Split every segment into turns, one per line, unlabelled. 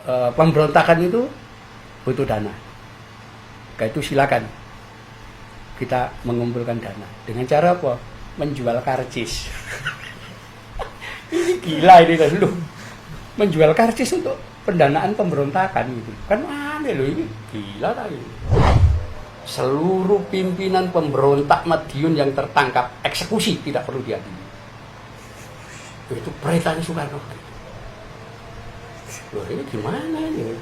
pemberontakan itu butuh dana. Kayak itu silakan kita mengumpulkan dana dengan cara apa? Menjual karcis. Ini gila ini kan lu. Menjual karcis untuk pendanaan pemberontakan gitu. Kan aneh loh ini. Gila tadi. Seluruh pimpinan pemberontak Madiun yang tertangkap eksekusi, tidak perlu diadili. Itu peritanya Soekarno. Loh ini gimana ini?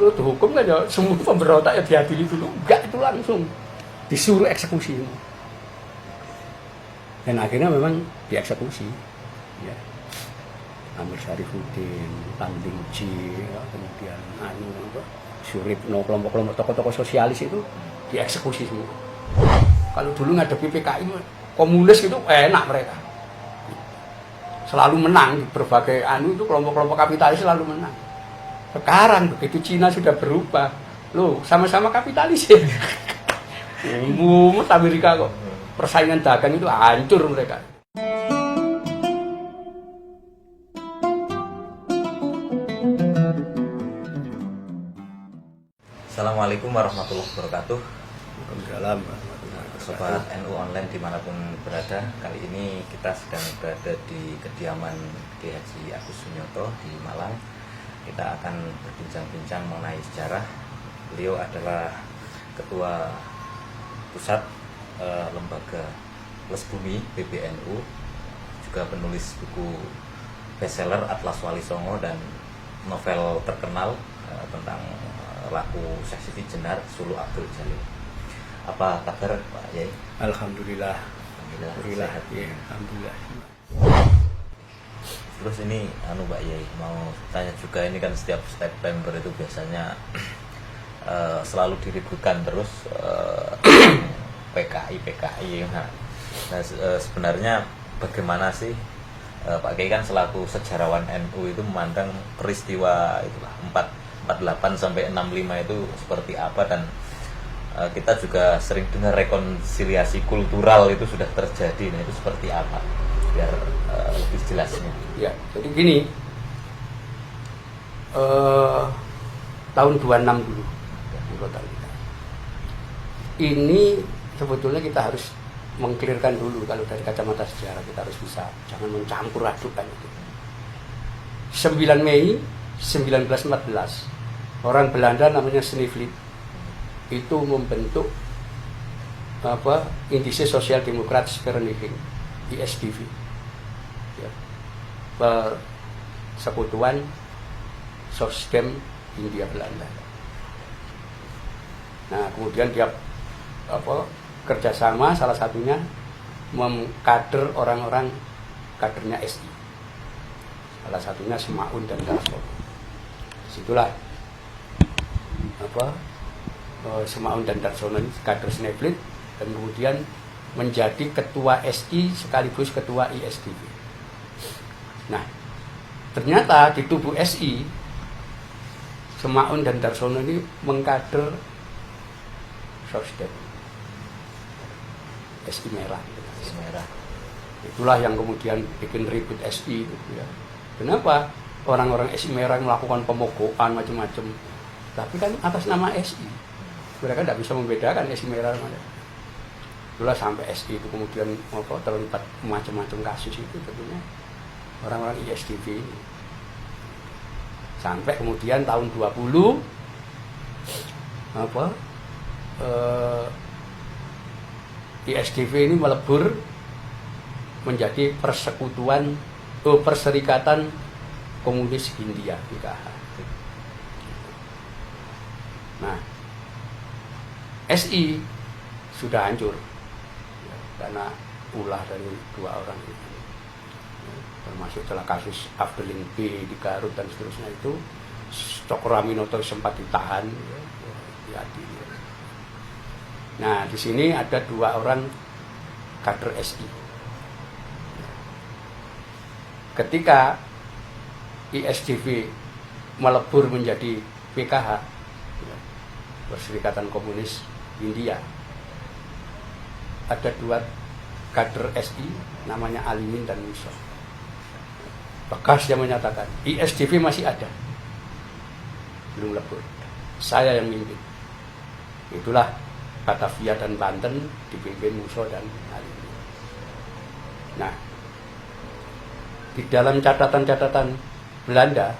Loh tuh hukum kan ya semua pemberontak ya diadili dulu. Enggak, itu langsung disuruh eksekusi. Dan akhirnya memang dieksekusi. Ya. Amir Syarifuddin, Tamding Ji, kemudian Suripno, kelompok-kelompok tokoh-tokoh sosialis itu dieksekusi semua. Kalau dulu ngadepi PKI komunis itu enak mereka. Selalu menang di berbagai itu kelompok-kelompok kapitalis selalu menang. Sekarang begitu Cina sudah berubah, loh sama-sama kapitalis ya. Umum Amerika kok persaingan dagang itu hancur mereka.
Assalamualaikum warahmatullahi wabarakatuh.
Waalaikumsalam warahmatullahi wabarakatuh.
Sobat NU online dimanapun berada, kali ini kita sedang berada di kediaman Kiai Haji Agus Sunyoto di Malang. Kita akan berbincang-bincang mengenai sejarah. Beliau adalah Ketua Pusat Lembaga Les Bumi PBNU, juga penulis buku bestseller Atlas Wali Songo dan novel terkenal tentang laku Syekh Siti Jenar Sulu Abdul Jalil. Apa kabar Pak Yai?
Alhamdulillah.
Alhamdulillah.
Ya, alhamdulillah.
Terus ini Pak Yai mau tanya juga, ini kan setiap September itu biasanya selalu diributkan terus PKI. Nah, sebenarnya bagaimana sih Pak Kiai kan selaku sejarawan NU itu memandang peristiwa itulah 48 sampai 65 itu seperti apa, dan kita juga sering dengar rekonsiliasi kultural itu sudah terjadi. Nah, itu seperti apa biar lebih jelasnya.
Ya, jadi gini, tahun 26 dulu di kota kita. Ini sebetulnya kita harus mengklirkan dulu, kalau dari kacamata sejarah kita harus bisa, jangan mencampur adukkan itu. 9 Mei 1914, orang Belanda namanya Snevely itu membentuk Indische Sosial Demokratische Vereniging, ISDV, ya, persekutuan Sosdem Hindia Belanda. Nah kemudian dia kerjasama, salah satunya mengkader orang-orang kadernya SI, salah satunya Semaun dan Darsono. Situlah Semaun dan Darsono ini kader Snevely, dan kemudian menjadi ketua SI sekaligus ketua ISDV. Nah ternyata di tubuh SI, Semaun dan Darsono ini mengkader Sosdem SI Merah.
SI Merah.
Itulah yang kemudian bikin ribut SI itu ya. Kenapa orang-orang SI Merah melakukan pemogokan macam-macam, tapi kan atas nama SI. Mereka tidak bisa membedakan SI Merah mana. Itulah sampai SI itu kemudian terlibat macam-macam kasus itu tentunya orang-orang ISDV ini. Sampai kemudian tahun 20 ISDV ini melebur menjadi Perserikatan Komunis Hindia PKH. Nah, SI sudah hancur ya, karena ulah dari dua orang itu, ya, termasuk dalam kasus Afdelin B di Garut dan seterusnya itu. Cokroaminoto sempat ditahan, ya, diadili. Nah, di sini ada dua orang kader SI. Ketika ISDV melebur menjadi PKH, ya, Perserikatan Komunis Hindia, ada dua kader SI namanya Alimin dan Musa. Bekas dia menyatakan ISDV masih ada, belum lebur. Saya yang mimpin. Itulah Batavia dan Banten dipimpin Musso dan Alimin. Nah, di dalam catatan-catatan Belanda,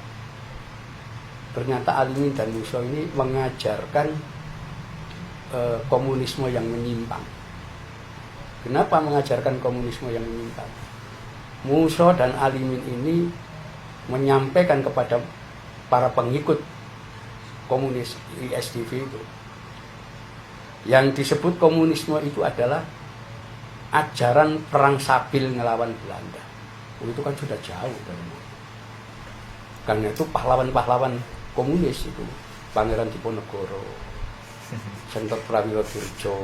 ternyata Alimin dan Musso ini mengajarkan komunisme yang menyimpang. Kenapa mengajarkan komunisme yang menyimpang? Musso dan Alimin ini menyampaikan kepada para pengikut komunis ISDV itu, yang disebut komunisme itu adalah ajaran perang sabil ngelawan Belanda. Itu kan sudah jauh dari itu. Karena itu pahlawan-pahlawan komunis itu, Pangeran Diponegoro, Sentot Prawiro Dirjo,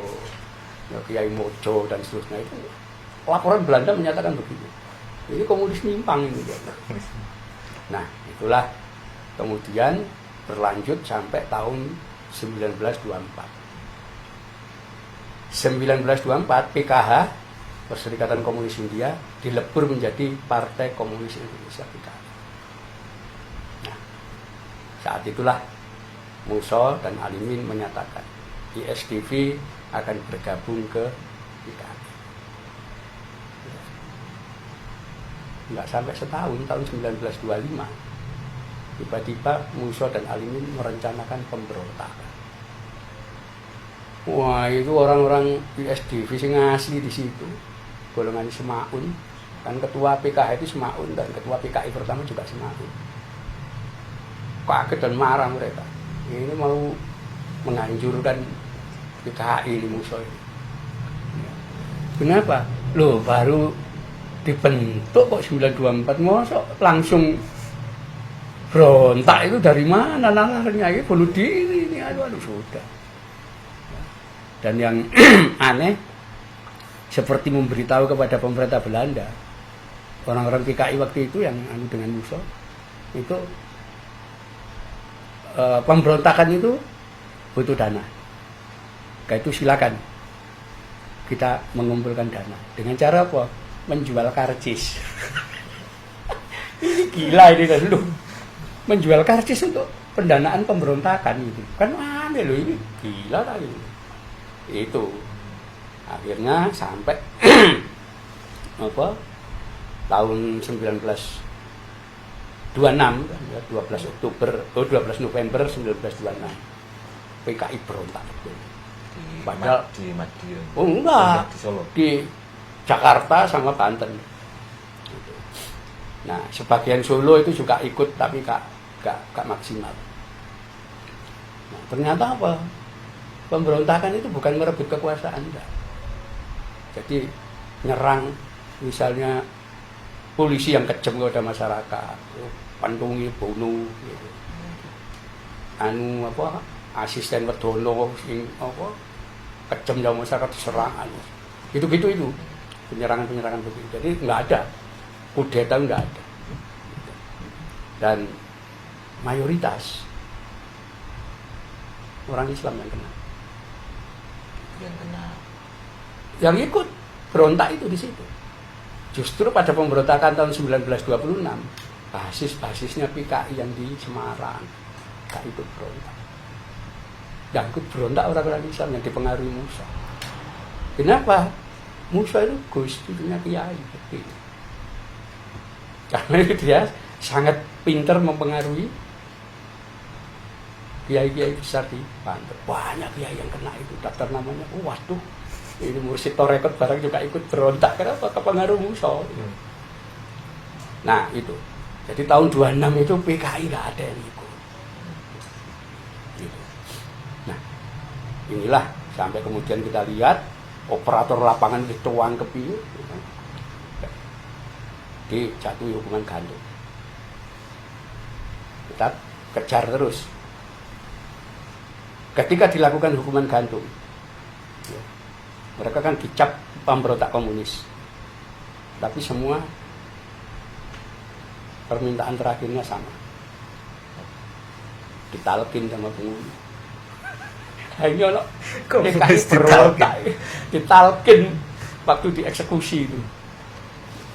Kiai Mojo dan seterusnya, itu laporan Belanda menyatakan begitu. Ini komunis nyimpang ini. Nah, itulah kemudian berlanjut sampai tahun 1924. 1924 PKH, Perserikatan Komunis India, dilebur menjadi Partai Komunis Indonesia PKH. Nah, saat itulah Musso dan Alimin menyatakan ISDV akan bergabung ke PKH. Enggak sampai setahun, tahun 1925, tiba-tiba Musso dan Alimin merencanakan pemberontakan. Wah, itu orang-orang ISDV sing asli di situ, golongan Semaun, kan ketua PKH itu Semaun dan ketua PKI pertama juga Semaun. Kaget dan marah mereka. Ini mau menghancurkan PKI di Musso ini. Kenapa? Loh, baru dibentuk kok 924, mosok langsung berontak? Itu dari mana nalarnya? Ini bunuh diri ini, aduh sudah. Dan yang aneh, seperti memberitahu kepada pemerintah Belanda, orang-orang PKI waktu itu yang dengan Musso itu, pemberontakan itu butuh dana. Kayak itu silakan kita mengumpulkan dana. Dengan cara apa? Menjual karcis. Ini gila ini kan lu. Menjual karcis untuk pendanaan pemberontakan itu. Kan aneh loh, ini gila kali. Itu akhirnya sampai tahun 1926 ya, 12 November 1926 PKI berontak. Padahal
di Madiun.
Oh enggak,
di Solo,
di Jakarta sama Banten. Nah, sebagian Solo itu juga ikut tapi gak maksimal. Nah, ternyata apa? Pemberontakan itu bukan merebut kekuasaan, enggak. Jadi nyerang misalnya polisi yang kejam kepada masyarakat, pantungi, bunuh, gitu. Asisten wedono sing kejam sama masyarakat serangan. Itu penyerangan begitu. Jadi nggak ada kudeta, nggak ada. Dan mayoritas orang Islam yang ikut berontak itu di situ. Justru pada pemberontakan tahun 1926, basisnya PKI yang di Semarang gak ikut berontak. Yang ikut berontak orang-orang Islam yang dipengaruhi Musso. Kenapa? Musso itu Gus Durnya kiai. Karena dia sangat pintar mempengaruhi kiai-kiai besar di Banten. Banyak kiai yang kena itu, daftar namanya. Waduh, ini Mursid Torekot barang juga ikut berontak. Kenapa? Kepengaruh Musso. Nah itu. Jadi tahun 26 itu PKI nggak ada yang ikut. Gitu. Nah inilah sampai kemudian kita lihat operator lapangan dituang kepiu, dijatuhi hukuman gantung. Kita kejar terus. Ketika dilakukan hukuman gantung, mereka kan dicap pemberontak komunis, tapi semua permintaan terakhirnya sama, ditalkin sama penghuni. Hanya lo komunis ditalkin waktu dieksekusi itu.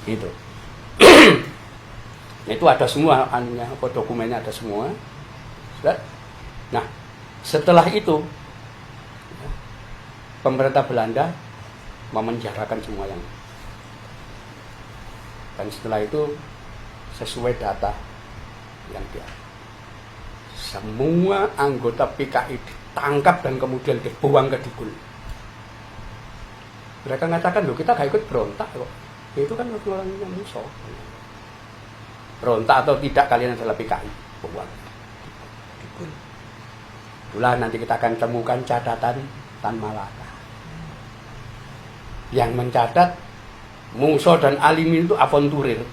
Gitu. Itu ada semua anunya, dokumennya ada semua. Nah, setelah itu pemerintah Belanda memenjarakan semua yang, dan setelah itu sesuai data yang dia, semua anggota PKI ditangkap dan kemudian dibuang ke Digul. Mereka mengatakan, loh kita gak ikut berontak kok. Itu kan orang yang musuh. Berontak atau tidak kalian adalah PKI. Buang. Digul. Itulah nanti kita akan temukan catatan Tan Malaka. Yang mencatat Musa dan Alimin itu aventurir.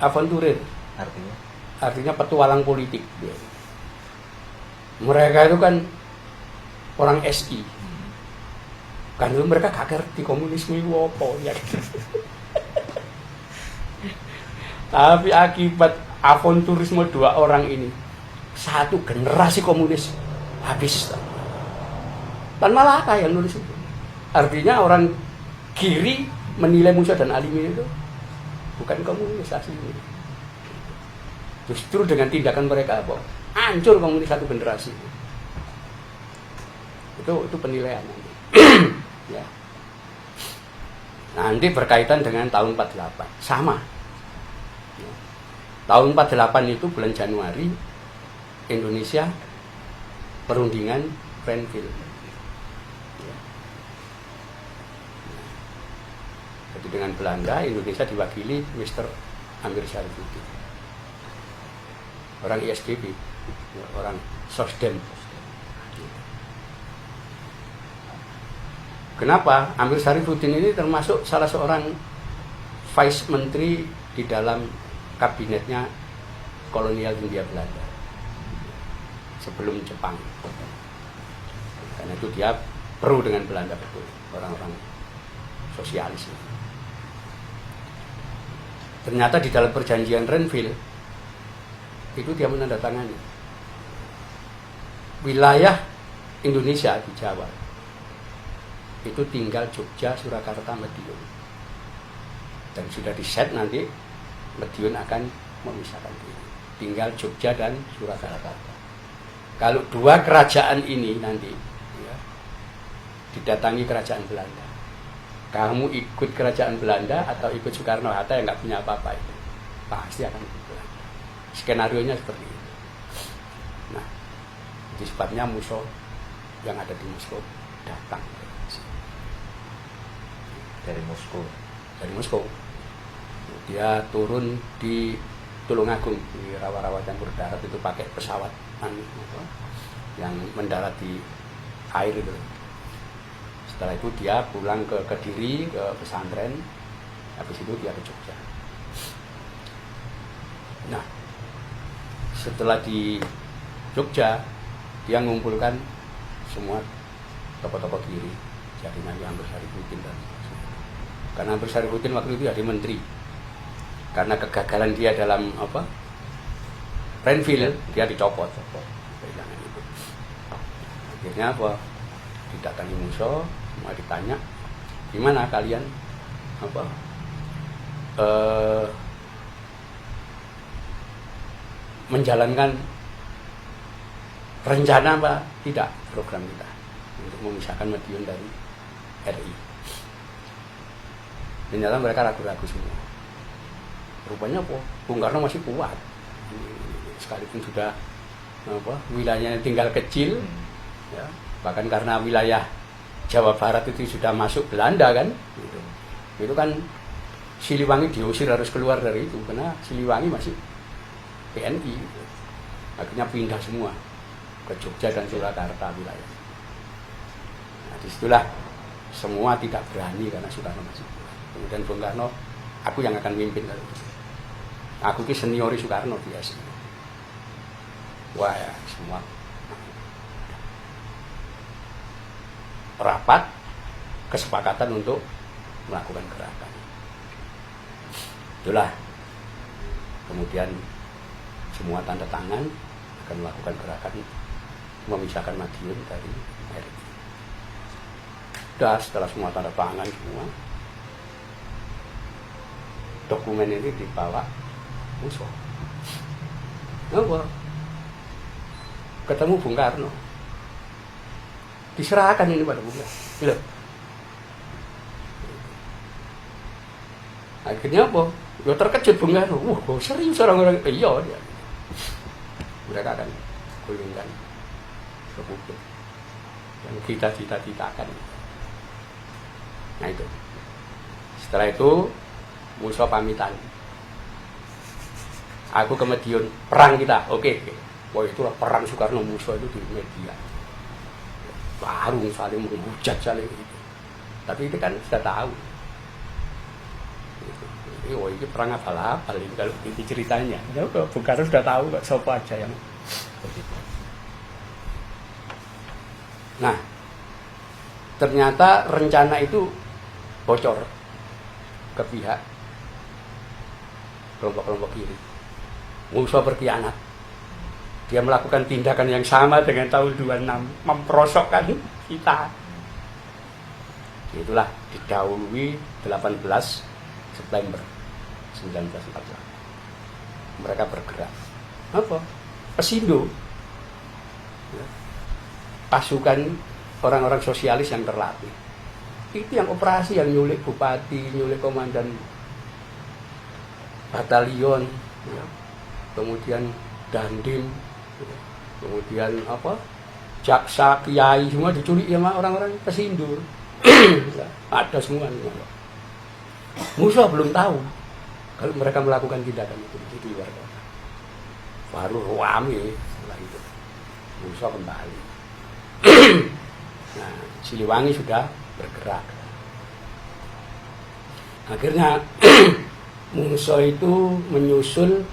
Aventurir. Artinya petualang politik. Mereka itu kan orang SI. Kan itu mereka gak ngerti komunisme itu apa ya. Tapi akibat aventurisme dua orang ini, satu generasi komunis habis. Tan Malaka yang nulis itu. Artinya orang kiri menilai Musa dan Alimin itu bukan komunis aslinya. Justru dengan tindakan mereka apa? Hancur komunis satu generasi. Itu penilaian nanti. Ya. Nanti berkaitan dengan tahun 48 sama ya. Tahun 48 itu bulan Januari Indonesia perundingan Renville ya. Jadi dengan Belanda Indonesia diwakili Mr. Amir Syarifuddin, orang ISDB ya, orang Sosdem. Kenapa? Amir Syarifuddin ini termasuk salah seorang vice menteri di dalam kabinetnya kolonial Hindia Belanda sebelum Jepang. Karena itu dia pro dengan Belanda betul, orang-orang sosialis. Ternyata di dalam perjanjian Renville itu dia menandatangani wilayah Indonesia di Jawa itu tinggal Jogja, Surakarta, Madiun, dan sudah diset nanti Madiun akan memisahkan diri, tinggal Jogja dan Surakarta. Kalau dua kerajaan ini nanti ya, didatangi kerajaan Belanda, kamu ikut kerajaan Belanda atau ikut Soekarno-Hatta yang nggak punya apa-apa, itu pasti akan ikut Belanda. Skenario-nya seperti itu. Nah, itu sebabnya Musa yang ada di Moskow datang dari Moskow. Dia turun di Tulungagung di rawa-rawa campur darat itu pakai pesawat yang mendarat di air itu. Setelah itu dia pulang ke Kediri, ke pesantren. Habis itu dia ke Jogja. Nah, setelah di Jogja dia mengumpulkan semua tokoh-tokoh kiri, jadi Nabi Amir Syarifuddin dan karena Amir Syarifuddin waktu itu jadi menteri. Karena kegagalan dia dalam Renville, dia dicopot. Akhirnya apa? Didatangi Musa, semua ditanya, gimana kalian menjalankan rencana apa tidak program kita untuk memisahkan Madiun dari RI. Ternyata mereka ragu-ragu semua. Rupanya Bung Karno masih kuat, sekalipun sudah wilayahnya tinggal kecil, ya, bahkan karena wilayah Jawa Barat itu sudah masuk Belanda kan, gitu. Itu kan Siliwangi diusir harus keluar dari itu karena Siliwangi masih PNI, gitu. Akhirnya pindah semua ke Jogja dan Surakarta wilayah. Nah, disitulah semua tidak berani karena Soekarno masih kuat. Kemudian Bung Karno, aku yang akan mimpin. Aku ki seniori Soekarno biasa. Wah ya, semua rapat kesepakatan untuk melakukan gerakan. Itulah kemudian semua tanda tangan akan melakukan gerakan memisahkan Madiun dari RI. Sudah setelah semua tanda tangan semua, dokumen ini dibawa Musa. Apa? ketemu Bung Karno. Diserahkan ini pada Bung Karno. Loh. Akhirnya apa? Ya terkejut Bung Karno. Kok serius orang-orang? Iya dia. Mereka akan gulingkan ke publik yang kita cita-citakan. Nah itu. Setelah itu Musa pamitan. Aku ke Madiun, perang kita. Oke. Wah itulah perang Soekarno Musa itu di media. Baru saling menghujat saling itu. Tapi itu kan sudah tahu. Wah ini perang apa-apa ini kalau itu ceritanya. Ya Bung Karno sudah tahu kok siapa aja yang begitu. Nah, ternyata rencana itu bocor ke pihak kelompok-kelompok kiri. Musa berkhianat. Dia melakukan tindakan yang sama dengan tahun 26, memperosokkan kita. Itulah didahului 18 September 1945. Mereka bergerak. Apa? Pesindo. Pasukan orang-orang sosialis yang terlatih. Itu yang operasi, yang nyulik bupati, nyulik komandan batalion, ya. Kemudian dandim, ya. Kemudian apa? Jaksa, kiai semua diculik sama orang-orang pesindo. Ya, ada semua. Musa belum tahu kalau mereka melakukan tindakan itu di luar kota. Baru rame setelah itu. Musa kembali. Nah, Siliwangi sudah bergerak. Akhirnya Musa itu menyusul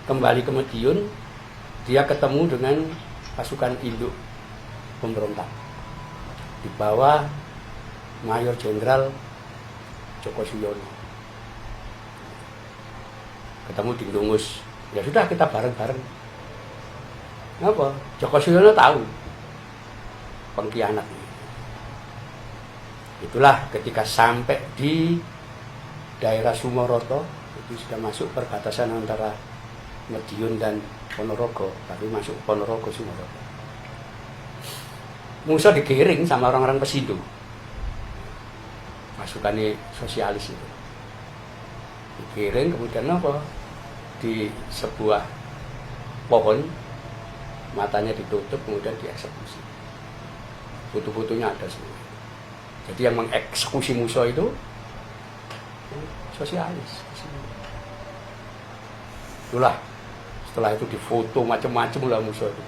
kembali ke Madiun. Dia ketemu dengan pasukan induk pemberontak di bawah Mayor Jenderal Joko Suyono. Ketemu di Ndungus. Ya sudah kita bareng-bareng. Apa? Joko Suyono tahu pengkhianat. Itulah ketika sampai di daerah Sumoroto, itu sudah masuk perbatasan antara Madiun dan Ponorogo, tapi masuk Ponorogo Sumoroto. Musa digiring sama orang-orang pesindo, pasukannya sosialis itu. Digiring kemudian apa? Di sebuah pohon, matanya ditutup kemudian dieksekusi. Foto-fotonya ada semua. Jadi yang mengeksekusi Musa itu sosialis. Itulah setelah itu difoto macam-macam lah Musa itu.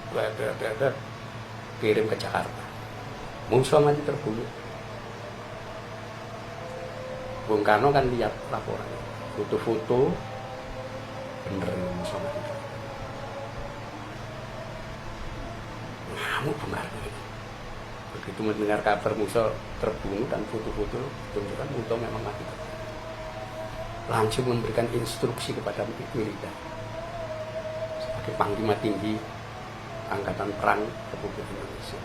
Kirim ke Jakarta. Musa mati terbunuh. Bung Karno kan lihat laporan, foto-foto, bener Musa mati. Ngamuk Bung Karno. Begitu mendengar kabar Musa terbunuh dan foto-foto tunjukkan Musa memang mati. Langsung memberikan instruksi kepada militer sebagai Panglima Tinggi Angkatan Perang Republik Indonesia.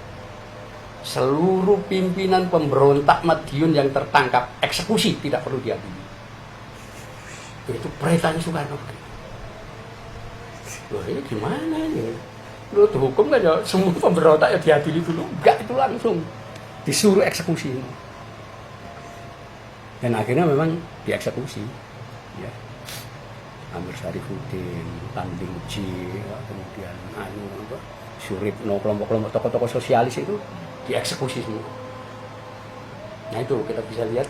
Seluruh pimpinan pemberontak Madiun yang tertangkap eksekusi, tidak perlu diadili. Itu perintahnya Soekarno. Loh ini gimana ini? Loh hukum kan ya semua pemberontak ya diadili dulu. Enggak, itu langsung disuruh eksekusi. Dan akhirnya memang dieksekusi. Ya. Amir Syarifuddin, Tanding Uji, kemudian Suripno, kelompok-kelompok tokoh-tokoh sosialis itu dieksekusi semua. Nah itu kita bisa lihat,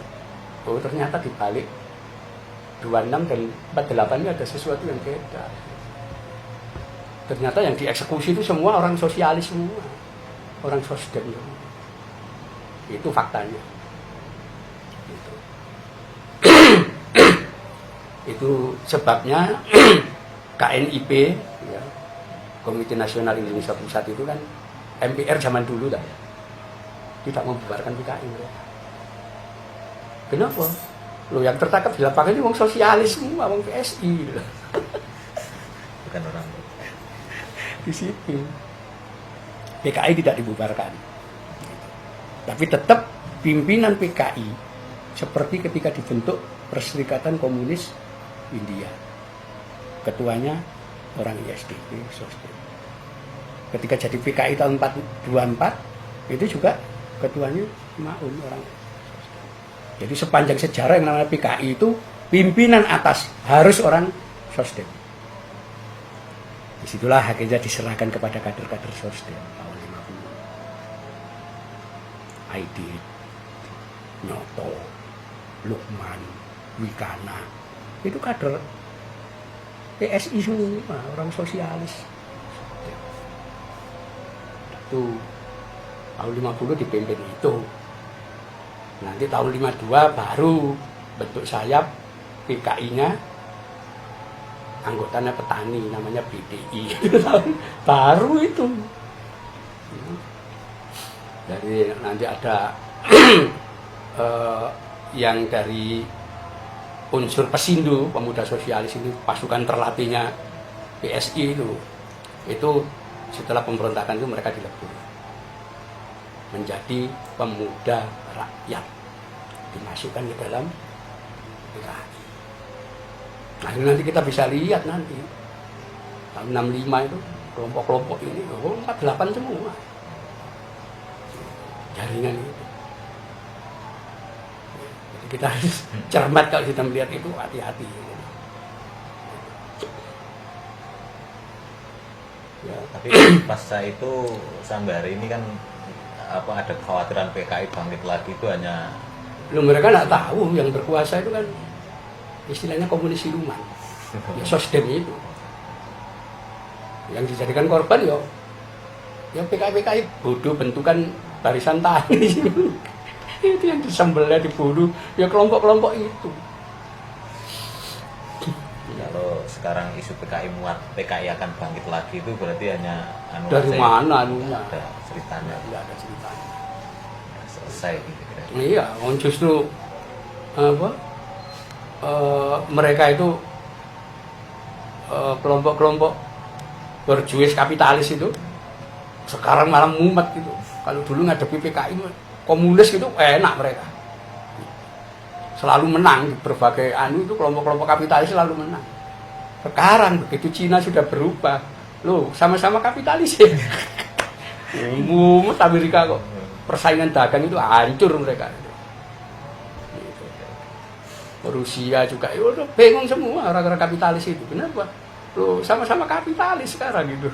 oh ternyata di balik 26 dan 48 ini ada sesuatu yang beda. Ternyata yang dieksekusi itu semua orang sosialis semua, orang sosdem semua. Itu faktanya. Gitu. Itu sebabnya KNIP, ya, Komite Nasional Indonesia Pusat itu kan MPR zaman dulu dah, tidak membubarkan PKI. Kenapa? Loh yang tertangkap di lapangan ini wong sosialis semua, wong PSI.
Bukan orang
di situ. PKI tidak dibubarkan. Tapi tetap pimpinan PKI seperti ketika dibentuk Perserikatan Komunis India. Ketuanya orang ISDP, sosdem. ketika jadi PKI tahun 24 itu juga ketuanya Maun orang. Jadi sepanjang sejarah yang namanya PKI itu pimpinan atas harus orang Sosdem. Disitulah akhirnya diserahkan kepada kader-kader Sosdem tahun 50. Aidit, Nyoto, Lukman, Wikana, itu kader PSI semua, orang sosialis. Itu tahun 50 dipimpin itu. Nanti tahun 52 baru bentuk sayap PKI-nya, anggotanya petani namanya BDI. Baru itu. Jadi nanti ada yang dari unsur Pesindu, pemuda sosialis ini, pasukan terlatihnya PSI itu setelah pemberontakan itu mereka dilebur menjadi pemuda rakyat, dimasukkan ke dalam PKI. Nah ini nanti kita bisa lihat nanti tahun 65 itu kelompok-kelompok ini 48 semua jaringan itu. Jadi kita harus cermat kalau kita melihat itu, hati-hati.
Ya, tapi pasca itu sampai hari ini kan ada kekhawatiran PKI bangkit lagi itu hanya
mereka nggak tahu yang berkuasa itu kan istilahnya komunis siluman, ya Sosdem itu yang dijadikan korban ya PKI bodoh bentukan barisan tani itu yang disembelnya dibunuh ya kelompok-kelompok itu.
Kalau sekarang isu PKI muat PKI akan bangkit lagi itu berarti hanya
dari mana anunya?
Ada ceritanya.
Tidak ada ceritanya.
Selesai gitu kira.
Iya, justru mereka itu kelompok-kelompok berjuis kapitalis itu sekarang malah mumet gitu. Kalau dulu ngadepi PKI komunis gitu enak mereka. Selalu menang di berbagai itu kelompok-kelompok kapitalis selalu menang. Sekarang begitu Cina sudah berubah, sama-sama kapitalis ya. Mumet Amerika kok. Persaingan dagang itu hancur mereka. Rusia juga, bingung semua orang-orang kapitalis itu. Kenapa? Sama-sama kapitalis sekarang gitu.